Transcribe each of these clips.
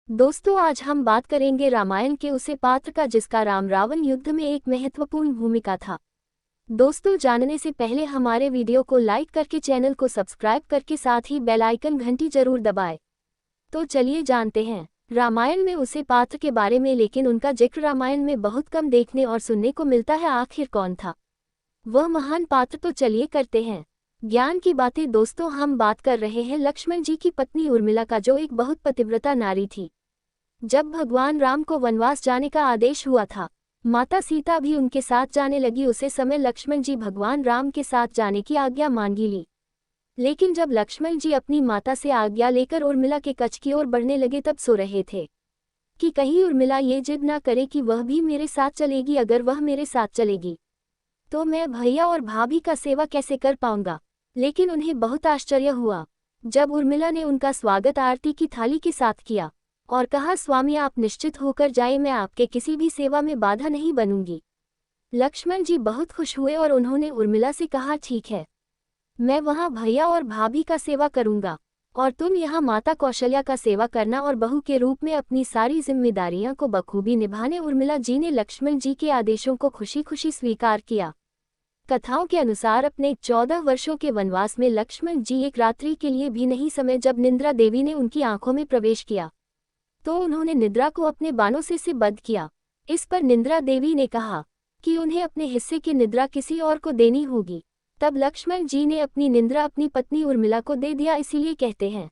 दोस्तों, आज हम बात करेंगे रामायण के उसे पात्र का जिसका राम रावण युद्ध में एक महत्वपूर्ण भूमिका था। दोस्तों, जानने से पहले हमारे वीडियो को लाइक करके चैनल को सब्सक्राइब करके साथ ही बेल आइकन घंटी जरूर दबाएं। तो चलिए जानते हैं रामायण में उसे पात्र के बारे में, लेकिन उनका जिक्र रामायण में बहुत कम देखने और सुनने को मिलता है। आखिर कौन था वह महान पात्र, तो चलिए करते हैं ज्ञान की बातें। दोस्तों, हम बात कर रहे हैं लक्ष्मण जी की पत्नी उर्मिला का, जो एक बहुत पतिव्रता नारी थी। जब भगवान राम को वनवास जाने का आदेश हुआ था, माता सीता भी उनके साथ जाने लगी। उसे समय लक्ष्मण जी भगवान राम के साथ जाने की आज्ञा मांगी ली। लेकिन जब लक्ष्मण जी अपनी माता से आज्ञा लेकर उर्मिला के कच्छ की ओर बढ़ने लगे, तब सो रहे थे कि कहीं उर्मिला ये जिद ना करे कि वह भी मेरे साथ चलेगी। अगर वह मेरे साथ चलेगी तो मैं भैया और भाभी का सेवा कैसे कर पाऊंगा। लेकिन उन्हें बहुत आश्चर्य हुआ जब उर्मिला ने उनका स्वागत आरती की थाली के साथ किया और कहा, स्वामी आप निश्चित होकर जाए, मैं आपके किसी भी सेवा में बाधा नहीं बनूंगी। लक्ष्मण जी बहुत खुश हुए और उन्होंने उर्मिला से कहा, ठीक है, मैं वहां भैया और भाभी का सेवा करूंगा और तुम यहाँ माता कौशल्या का सेवा करना और बहू के रूप में अपनी सारी जिम्मेदारियां को बखूबी निभाने। उर्मिला जी ने लक्ष्मण जी के आदेशों को खुशी खुशी स्वीकार किया। कथाओं के अनुसार अपने 14 वर्षों के वनवास में लक्ष्मण जी एक रात्रि के लिए भी नहीं समय। जब निद्रा देवी ने उनकी आंखों में प्रवेश किया तो उन्होंने निद्रा को अपने बाणों से बद्ध किया। इस पर निद्रा देवी ने कहा कि उन्हें अपने हिस्से की निद्रा किसी और को देनी होगी। तब लक्ष्मण जी ने अपनी निद्रा अपनी पत्नी उर्मिला को दे दिया। इसीलिए कहते हैं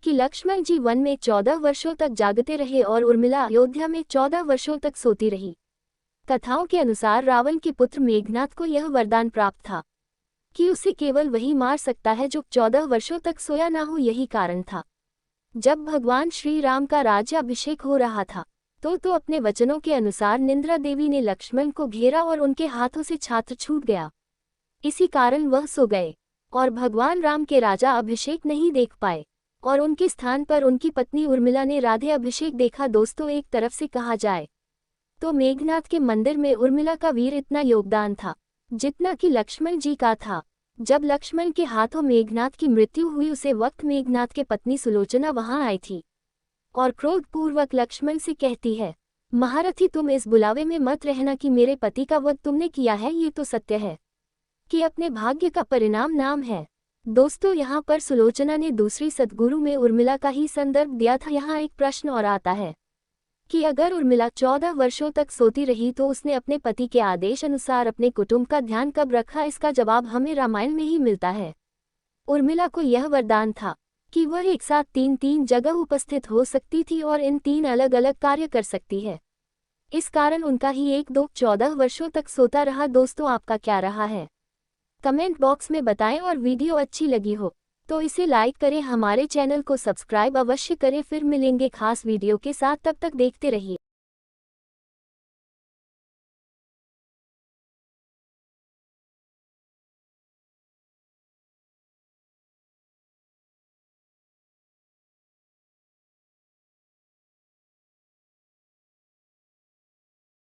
कि लक्ष्मण जी वन में 14 वर्षों तक जागते रहे और उर्मिला अयोध्या में 14 वर्षों तक सोती रही। कथाओं के अनुसार रावण के पुत्र मेघनाथ को यह वरदान प्राप्त था कि उसे केवल वही मार सकता है जो 14 वर्षों तक सोया ना हो। यही कारण था जब भगवान श्री राम का राज्याभिषेक हो रहा था तो अपने वचनों के अनुसार निद्रा देवी ने लक्ष्मण को घेरा और उनके हाथों से छात्र छूट गया। इसी कारण वह सो गए और भगवान राम के राजा अभिषेक नहीं देख पाए और उनके स्थान पर उनकी पत्नी उर्मिला ने राधे अभिषेक देखा। दोस्तों, एक तरफ से कहा जाए तो मेघनाथ के मंदिर में उर्मिला का वीर इतना योगदान था जितना कि लक्ष्मण जी का था। जब लक्ष्मण के हाथों मेघनाथ की मृत्यु हुई, उसे वक्त मेघनाथ के पत्नी सुलोचना वहां आई थी और क्रोधपूर्वक लक्ष्मण से कहती है, महारथी तुम इस बुलावे में मत रहना कि मेरे पति का वध तुमने किया है। ये तो सत्य है कि अपने भाग्य का परिणाम नाम है। दोस्तों, यहाँ पर सुलोचना ने दूसरी सतगुरु में उर्मिला का ही संदर्भ दिया था। यहाँ एक प्रश्न और आता है कि अगर उर्मिला 14 वर्षों तक सोती रही तो उसने अपने पति के आदेश अनुसार अपने कुटुंब का ध्यान कब रखा। इसका जवाब हमें रामायण में ही मिलता है। उर्मिला को यह वरदान था कि वह एक साथ तीन जगह उपस्थित हो सकती थी और इन 3 अलग अलग कार्य कर सकती है। इस कारण उनका ही 14 वर्षों तक सोता रहा। दोस्तों, आपका क्या रहा है कमेंट बॉक्स में बताएं और वीडियो अच्छी लगी हो तो इसे लाइक करें, हमारे चैनल को सब्सक्राइब अवश्य करें। फिर मिलेंगे खास वीडियो के साथ, तब तक देखते रहिए।